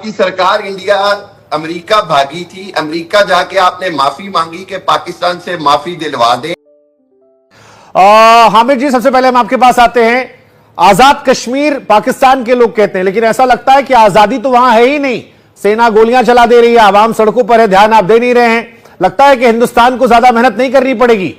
आपकी सरकार India America भागी थी, अमेरिका जाके आपने माफी मांगी कि पाकिस्तान से माफी दिलवा दें। हामिद जी, सबसे पहले हम आपके पास आते हैं। आजाद कश्मीर पाकिस्तान के लोग कहते हैं, लेकिन ऐसा लगता है कि आजादी तो वहां है ही नहीं। सेना गोलियां चला दे रही है, आवाम सड़कों पर है, ध्यान आप दे नहीं रहे हैं। लगता है कि हिंदुस्तान को ज्यादा मेहनत नहीं करनी पड़ेगी।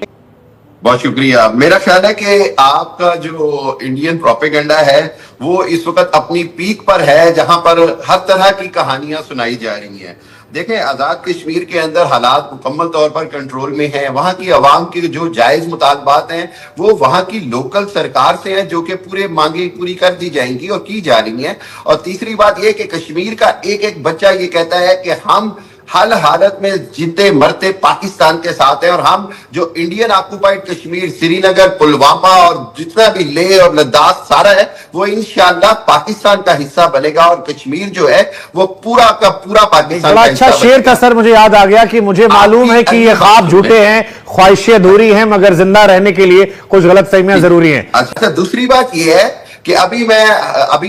बहुत शुक्रिया। मेरा ख्याल है कि आपका जो इंडियन प्रोपेगेंडा है वो इस वक्त अपनी पीक पर है, जहां पर हर तरह की कहानियां सुनाई जा रही हैं। देखें, आजाद कश्मीर के अंदर हालात मुकम्मल तौर पर कंट्रोल में हैं। वहां की आवाम की जो जायज मुतालबात हैं वो वहां की लोकल सरकार से हैं, जो कि पूरे मांगे पूरी कर दी जाएंगी और की जा रही हैं। और तीसरी बात यह कि कश्मीर का एक एक बच्चा ये कहता है कि हम हर हालत में जीते मरते पाकिस्तान के साथ हैं, और हम जो इंडियन ऑक्युपाइड कश्मीर, श्रीनगर, पुलवामा और जितना भी लेह और लद्दाख सारा है वो इंशाअल्लाह पाकिस्तान का हिस्सा बनेगा, और कश्मीर जो है वो पूरा का पूरा पाकिस्तान का अच्छा शेर था सर, मुझे याद आ गया कि मुझे मालूम है कि ये ख्वाब झूठे हैं, ख्वाहिशें अधूरी हैं, मगर जिंदा रहने के लिए कुछ गलतफहमियां जरूरी हैं। अच्छा, दूसरी बात यह है कि अभी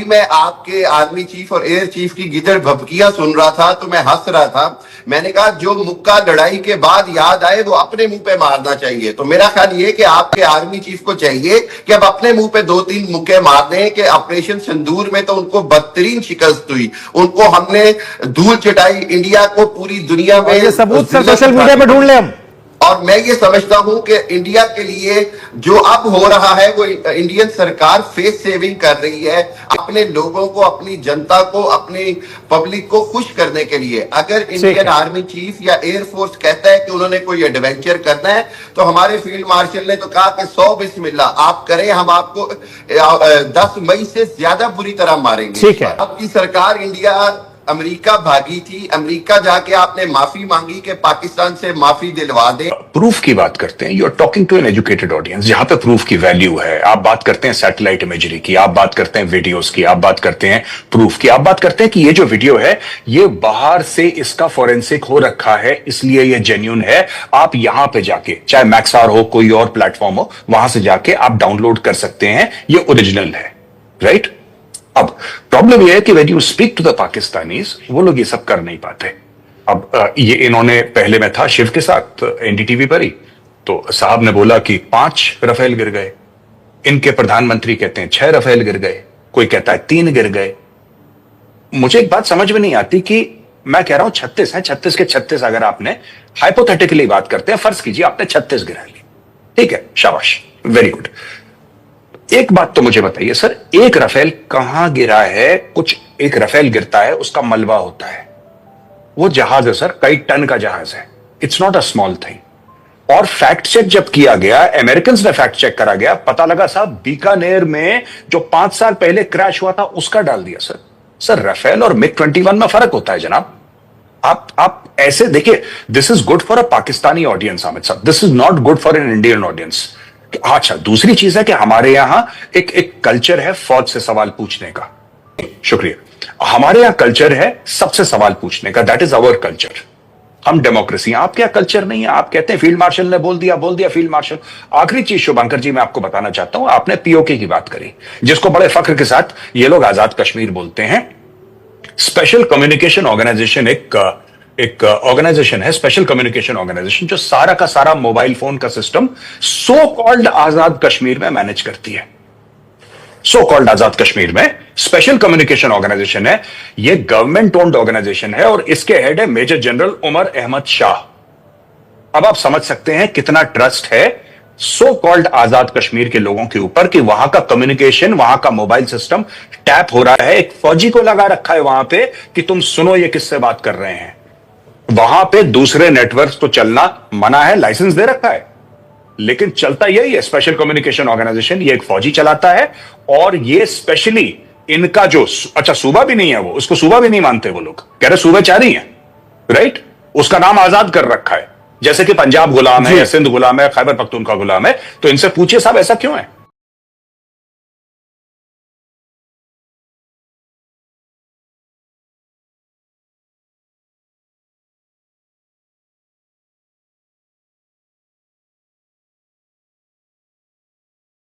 मैं आपके आर्मी चीफ और एयर चीफ की गिदड़ भभकियां सुन रहा था तो मैं हंस रहा था। मैंने कहा जो मुक्का लड़ाई के बाद याद आए वो अपने मुंह पे मारना चाहिए। तो मेरा ख्याल ये कि आपके आर्मी चीफ को चाहिए कि अब अपने मुंह पे 2-3 मुक्के मार दें कि ऑपरेशन सिंदूर में तो उनको बदतरीन शिकस्त हुई, उनको हमने धूल चटाई, इंडिया को पूरी दुनिया में। ये सबूत सर सोशल मीडिया पे ढूंढ ले हम। और मैं ये समझता हूं कि इंडिया के लिए जो अब हो रहा है वो इंडियन सरकार फेस सेविंग कर रही है, अपने लोगों को, अपनी जनता को, अपनी पब्लिक को खुश करने के लिए। अगर इंडियन आर्मी चीफ या एयरफोर्स कहता है कि उन्होंने कोई एडवेंचर करना है तो हमारे फील्ड मार्शल ने तो कहा कि 100 बिस्मिल्लाह आप करें, हम आपको 10 मई से ज्यादा बुरी तरह मारेंगे। ठीक है। आपकी सरकार इंडिया अमेरिका भागी थी, अमेरिका जाके आपने माफी मांगी कि पाकिस्तान से माफी दिलवा दे। प्रूफ की बात करते हैं, you are talking to an educated audience, जहां पे प्रूफ की वैल्यू है। आप बात करते हैं सैटेलाइट इमेजरी की, आप बात करते हैं वीडियोस की, आप बात करते हैं प्रूफ की, आप बात करते हैं कि ये जो वीडियो है ये बाहर से इसका फॉरेंसिक हो रखा है इसलिए ये जेन्युइन है। आप यहां पे जाके, चाहे मैक्सआर हो, कोई और प्लेटफॉर्म हो, वहां से जाके आप डाउनलोड कर सकते हैं, ये ओरिजिनल है, राइट? अब प्रॉब्लम यह है कि when you speak to the Pakistanis, वो लोग ये सब कर नहीं पाते। अब ये इन्होंने, पहले मैं था शिव के साथ एनडीटीवी पर ही, तो साहब ने बोला कि 5 रफेल गिर गए, इनके प्रधानमंत्री कहते हैं 6 रफेल गिर गए, कोई कहता है 3 गिर गए। मुझे एक बात समझ में नहीं आती कि मैं कह रहा हूं 36 है, 36 के 36 अगर आपने हाइपोथेटिकली बात करते हैं, फर्ज कीजिए आपने 36 गिरा ली, ठीक है, शाबाश, वेरी गुड। एक बात तो मुझे बताइए सर, एक रफेल कहां गिरा है? कुछ एक रफेल गिरता है उसका मलबा होता है, वो जहाज है सर, कई टन का जहाज है, it's not a small thing. और फैक्ट चेक जब किया गया, अमेरिकन ने फैक्ट चेक करा गया, पता लगा साहब बीकानेर में जो 5 साल पहले क्रैश हुआ था उसका डाल दिया सर। सर रफेल और मिग 21 में फर्क होता है जनाब। आप ऐसे देखिए, this is good for a Pakistani audience Hamid sahab, this is not good for an Indian audience. अच्छा, दूसरी चीज है कि हमारे यहां एक कल्चर है फौज से सवाल पूछने का। शुक्रिया। हमारे यहां कल्चर है सबसे सवाल पूछने का, दैट इज अवर कल्चर। हम डेमोक्रेसी, आपके यहां कल्चर नहीं है। आप कहते हैं फील्ड मार्शल ने बोल दिया फील्ड मार्शल। आखिरी चीज शुभंकर जी मैं आपको बताना चाहता हूं, आपने पीओके की बात करी, जिसको बड़े फख्र के साथ ये लोग आजाद कश्मीर बोलते हैं। स्पेशल कम्युनिकेशन ऑर्गेनाइजेशन एक ऑर्गेनाइजेशन है, स्पेशल कम्युनिकेशन ऑर्गेनाइजेशन, जो सारा का सारा मोबाइल फोन का सिस्टम सो कॉल्ड आजाद कश्मीर में मैनेज करती है। सो कॉल्ड आजाद कश्मीर में स्पेशल कम्युनिकेशन ऑर्गेनाइजेशन है, ये गवर्नमेंट ओन्ड ऑर्गेनाइजेशन है, और इसके हेड है मेजर जनरल उमर अहमद शाह। अब आप समझ सकते हैं कितना ट्रस्ट है सो कॉल्ड आजाद कश्मीर के लोगों के ऊपर कि वहां का कम्युनिकेशन, वहां का मोबाइल सिस्टम टैप हो रहा है। एक फौजी को लगा रखा है वहां पे कि तुम सुनो ये किससे बात कर रहे हैं। वहां पे दूसरे नेटवर्क तो चलना मना है, लाइसेंस दे रखा है, लेकिन चलता यही है स्पेशल कम्युनिकेशन ऑर्गेनाइजेशन। ये एक फौजी चलाता है, और ये स्पेशली इनका जो, अच्छा सूबा भी नहीं है, वो उसको सूबा भी नहीं मानते वो लोग, कह रहे सूबेचारी हैं, राइट? उसका नाम आजाद कर रखा है, जैसे कि पंजाब गुलाम है या सिंध गुलाम है, खैबर पख्तूनख्वा गुलाम है। तो इनसे पूछिए साहब ऐसा क्यों है?